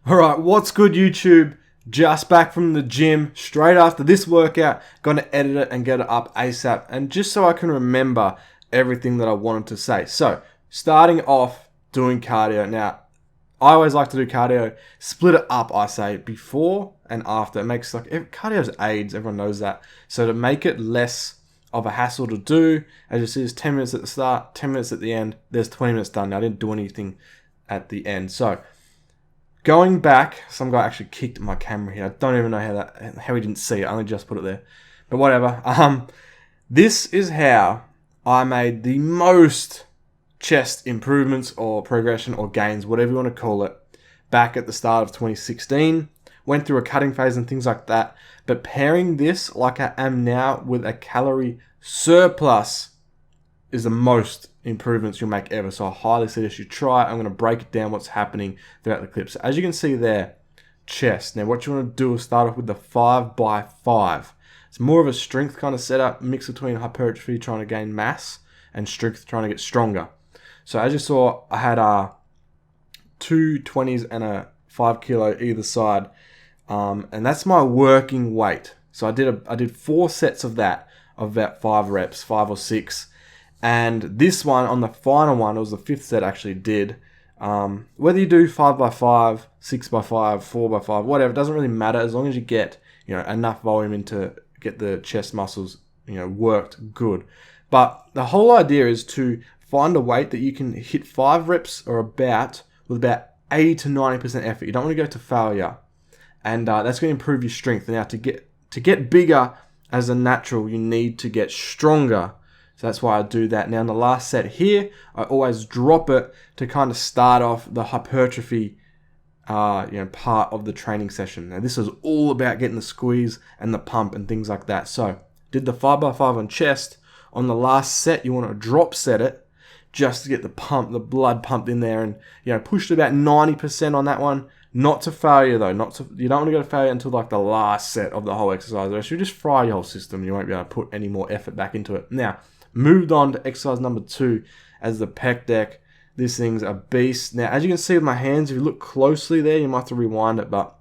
Alright, what's good YouTube? Just back from the gym, straight after this workout, gonna edit it and get it up ASAP, and just so I can remember everything that I wanted to say. So, starting off doing cardio. Now, I always like to do cardio, split it up, I say, before and after. It makes cardio's AIDS, everyone knows that. So to make it less of a hassle to do, as you see, there's 10 minutes at the start, 10 minutes at the end, there's 20 minutes done. Now, I didn't do anything at the end. So, going back, some guy actually kicked my camera here. I don't even know how he didn't see it. I only just put it there. But whatever. This is how I made the most chest improvements or progression or gains, whatever you want to call it, back at the start of 2016. Went through a cutting phase and things like that. But pairing this like I am now with a calorie surplus is the most improvements you'll make ever. So I highly suggest you try it. I'm going to break it down what's happening throughout the clip. So as you can see there, chest. Now what you want to do is start off with the 5x5. It's more of a strength kind of setup, mix between hypertrophy, trying to gain mass, and strength, trying to get stronger. So as you saw, I had two 20s and a 5 kilo either side. And that's my working weight. So I did 4 sets of that, of about 5 reps, 5 or 6. And this one, on the final one, it was the 5th set I actually did. Whether you do 5x5, 6x5, 4x5, whatever, it doesn't really matter as long as you get enough volume in to get the chest muscles worked good. But the whole idea is to find a weight that you can hit 5 reps or about with about 80 to 90% effort. You don't want to go to failure, and that's going to improve your strength. Now to get bigger as a natural, you need to get stronger. So that's why I do that. Now in the last set here, I always drop it to kind of start off the hypertrophy part of the training session. Now this is all about getting the squeeze and the pump and things like that. So did the 5x5 on chest. On the last set, you want to drop set it just to get the blood pumped in there, and pushed about 90% on that one. Not to failure though. You don't want to go to failure until like the last set of the whole exercise, or else you just fry your whole system. You won't be able to put any more effort back into it. Now, moved on to exercise number 2 as the pec deck. This thing's a beast. Now, as you can see with my hands, if you look closely there, you might have to rewind it, but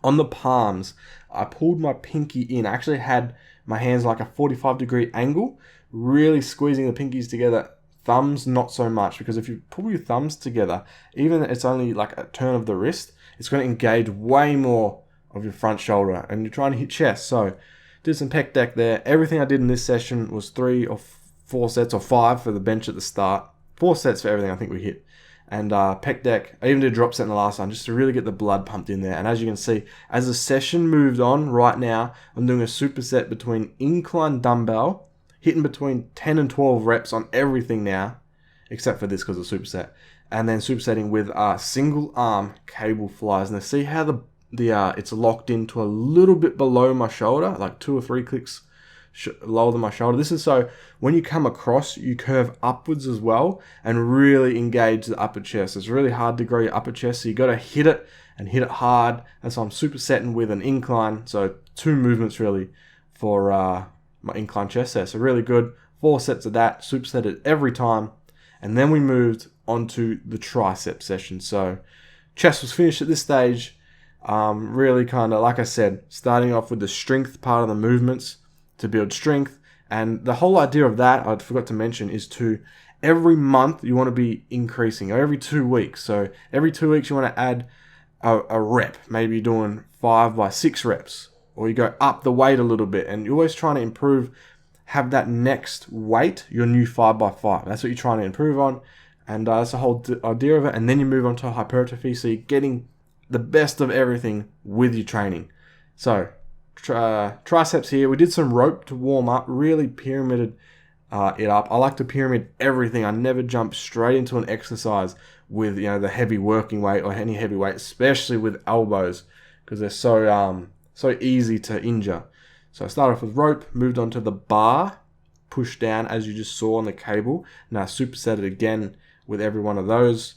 on the palms, I pulled my pinky in. I actually had my hands like a 45-degree angle, really squeezing the pinkies together. Thumbs, not so much, because if you pull your thumbs together, even if it's only like a turn of the wrist, it's going to engage way more of your front shoulder, and you're trying to hit chest. So, did some pec deck there. Everything I did in this session was 3 or 4 sets, or 5 for the bench at the start. 4 sets for everything I think we hit. And pec deck, I even did a drop set in the last one, just to really get the blood pumped in there. And as you can see, as the session moved on, right now, I'm doing a superset between incline dumbbell, hitting between 10 and 12 reps on everything now, except for this because of superset. And then supersetting with single arm cable flies. Now see how it's locked into a little bit below my shoulder, like 2 or 3 clicks lower than my shoulder. This is so when you come across, you curve upwards as well and really engage the upper chest. It's really hard to grow your upper chest, so you got to hit it and hit it hard. And so I'm supersetting with an incline. So 2 movements really for my incline chest there. So really good. 4 sets of that, supersetted every time. And then we moved onto the tricep session. So chest was finished at this stage. Really kind of, like I said, starting off with the strength part of the movements to build strength. And the whole idea of that, I forgot to mention, is to every month you want to be increasing, or every 2 weeks. So every 2 weeks you want to add a rep. Maybe you're doing 5x6 reps, or you go up the weight a little bit, and you're always trying to improve, have that next weight, your new 5x5. That's what you're trying to improve on. And that's the whole idea of it. And then you move on to hypertrophy, so you're getting the best of everything with your training. So triceps here, we did some rope to warm up, really pyramided it up. I like to pyramid everything. I never jump straight into an exercise with the heavy working weight or any heavy weight, especially with elbows, because they're so easy to injure. So I started off with rope, moved on to the bar, pushed down as you just saw on the cable. Now superset it again with every one of those.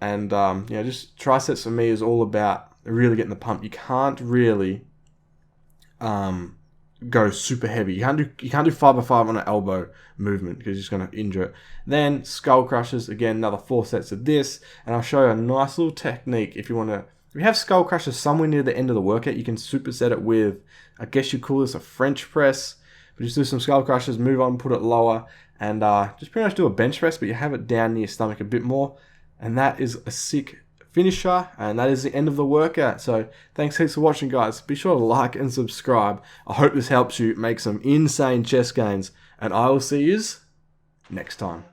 And just triceps for me is all about really getting the pump. You can't really go super heavy. You can't do 5x5 on an elbow movement because you're just going to injure it. Then skull crushers, again, another 4 sets of this, and I'll show you a nice little technique if you want to If you have skull crushes somewhere near the end of the workout, you can superset it with, I guess you call this a French press. But just do some skull crushes, move on, put it lower, and just pretty much do a bench press, but you have it down near your stomach a bit more. And that is a sick finisher, and that is the end of the workout. So thanks heaps for watching, guys. Be sure to like and subscribe. I hope this helps you make some insane chest gains, and I will see you next time.